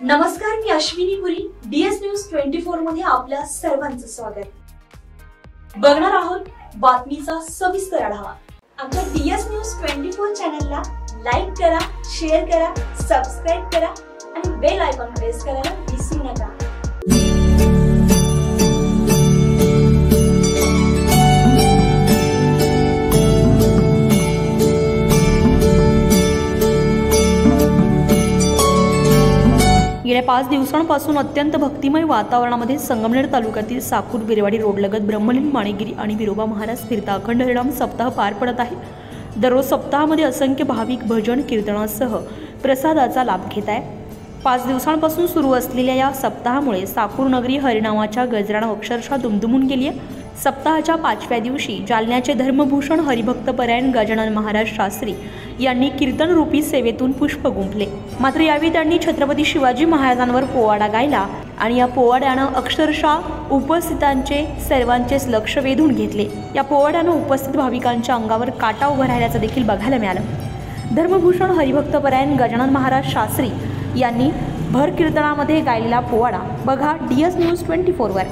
नमस्कार, मी अश्विनी पुरी. DS news 24 मध्ये आपल्या सर्वांचं स्वागत. बघणार आहोत बातमीचा सविस्तर आढावा. आमच्या DS न्यूज 24 चॅनलला लाईक करा, शेअर करा, सबस्क्राइब करा आणि बेल आयकॉन प्रेस करायला विसरू नका. गेल्या 5 दिवसांपासून अत्यंत भक्तिमय वातावरणामध्ये संगमनेर तालुक्यातील साकूर बिरवाडी रोडलगत ब्रह्मलीन माणिगिरी आणि विरोबा महाराज तीर्थ अखंड हरिनाम सप्ताह पार पडत आहे. दररोज सप्ताहामध्ये असंख्य भाविक भजन कीर्तनासह प्रसादाचा लाभ घेत आहे. 5 दिवसांपासून सुरू असलेल्या या सप्ताहामुळे साकूर नगरी हरिनामाच्या गजरानं अक्षरशः दुमदुमून गेली आहे. सप्ताहाच्या 5व्या दिवशी जालन्याचे धर्मभूषण हरिभक्तपरायण गजानन महाराज शास्त्री यांनी कीर्तनरूपी सेवेतून पुष्प गुंफले. मात्र यावेळी त्यांनी छत्रपती शिवाजी महाराजांवर पोवाडा गायला आणि या पोवाड्यानं अक्षरशः उपस्थितांचे सर्वांचेच लक्ष वेधून घेतले. या पोवाड्यानं उपस्थित भाविकांच्या अंगावर काटा उभा राहिल्याचं देखील बघायला मिळालं. धर्मभूषण हरिभक्तपरायण गजानन महाराज शास्त्री यांनी भर कीर्तनामध्ये गायलेला पोवाडा बघा DS न्यूज 24 वर.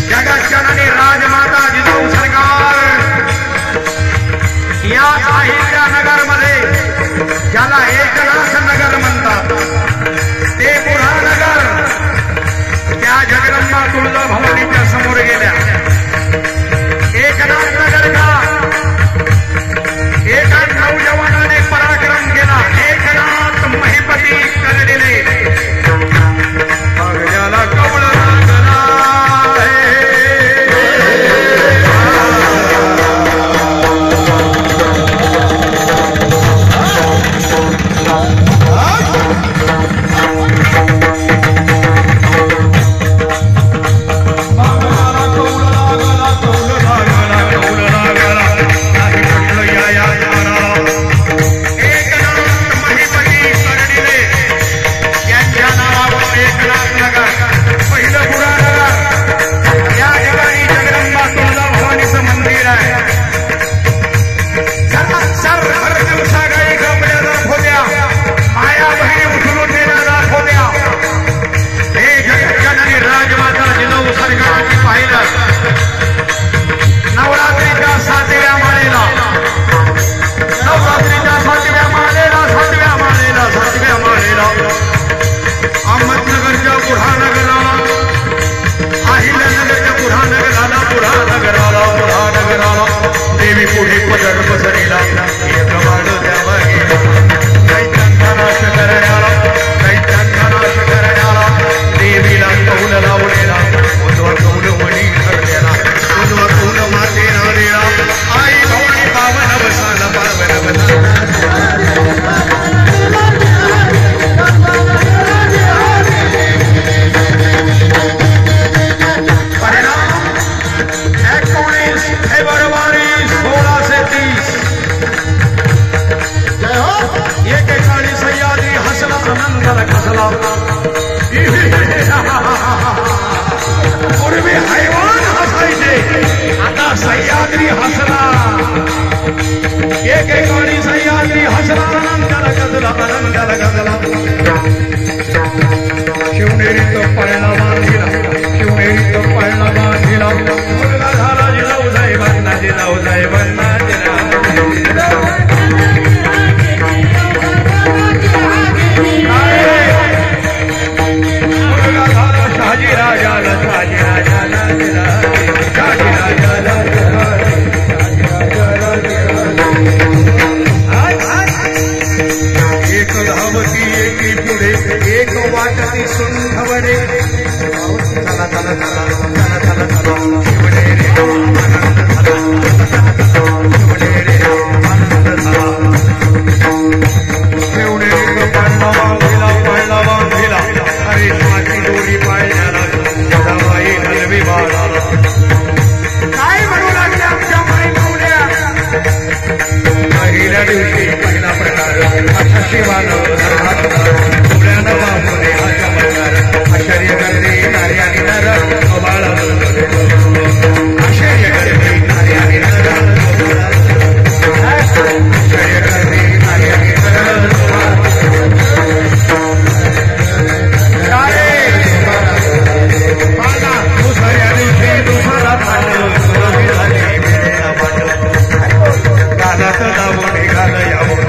जगज्जननी राजमाता जिजाऊ सरकार या अहिल्यानगर मध्ये ज्याला एकनाथ नगर म्हणतात ते बुढानगर त्या जगदंबा तुळजाभवानीच्या समोर गेल्या. एकनाथ नगर का एका नौजवानाने पराक्रम केला. एकनाथ महिपती करडिले ज्याला कवळ पूर्वी हैवान हसायचे, आता सह्याद्री हसला. एकेकाळी सह्याद्री हसला, आनंदाला गजला, आनंदाला गजला. शिवनेरीत पळला बांधिला, शिवनेरीत पळला बांधिला. मुलगा झाला जिजाऊ साहेबांना, जिजाऊ साहेब जय वंदनाची शाजी राजाला शाजी राजाला शाजी राजाला एक धावती एकी पुढे एक वाटती सुंठवडे चला चला चला चला चला चला शिवडे रे आनंद झाला शिवडे रे आनंद झाला शिवडे रे पांडवा दिला अरे माझी दोरी पाळण्याला सदाबाई हलवी बाळाला काय म्हणू लागले आमच्या माई मावल्या पहिल्या दिवशी पहिला प्रकार अशा शिवानं पुण्यानं बाबूने हा चमत्कार आश्चर्य करते नारी आणि नर बाळ आश्चर्य करते नारी आणि नर आश्चर्य करते नारी आणि नर दुसऱ्या दिवशी दुसरा गाण्यात जाऊन निघाल यावून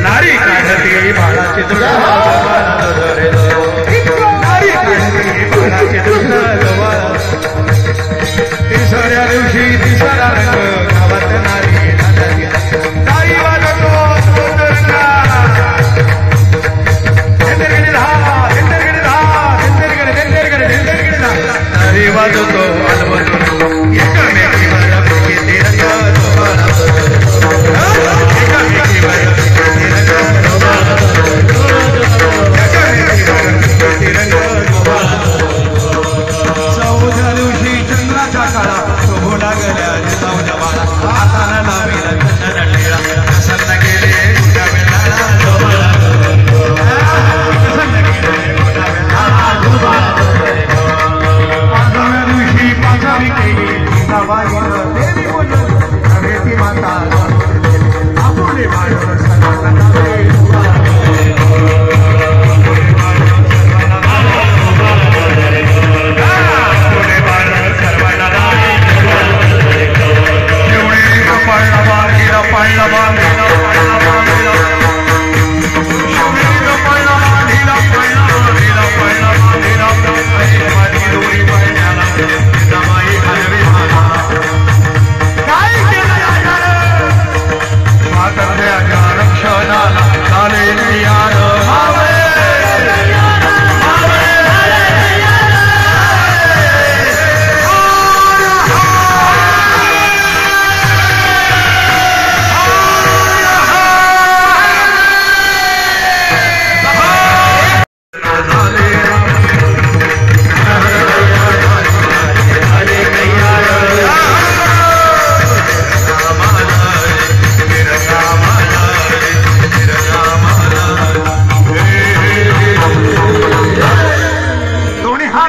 नारी काढते बाळाची नारी काढते बाळाची तिसऱ्या दिवशी तिसरा रंग गावात नारी नारी वाजतो नारी वाजतो एकमेकीवर घेते रंग चौथ्या दिवशी चंद्राच्या काळा शोभू लागल्या जाऊच्या बाळा हाताला लावीला चंद्रलेला प्रसन्न गेले तुझ्या वेळाला पाचव्या दिवशी पाचावी केली देवी बोलून हवेती माता आपुले बाळ सर्वांना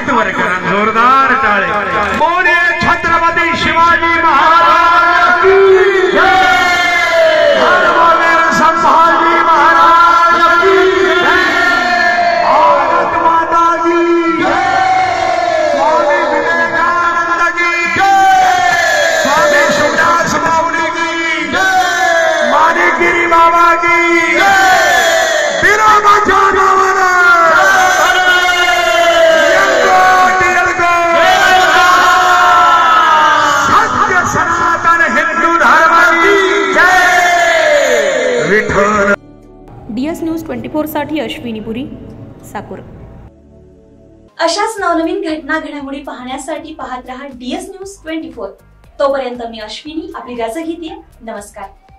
जोरदार टाळे बोले छत्रपती शिवाजी महाराज की जय, धर्मवीर संभाजी महाराज की जय, भारत माता की जय, स्वामी विवेकानंद की जय, स्वामी सुखदास माऊली की जय, माणिकगिरी बाबा की जय, विरोबाच्या नावानं DS न्यूज 24 साठी अश्विनी पुरी, साकूर. अशाच नवनवीन घटना घडामोडी पाहण्यासाठी पाहत रहा DS न्यूज 24. तोपर्यंत मी अश्विनी आपली रजा घेते. नमस्कार.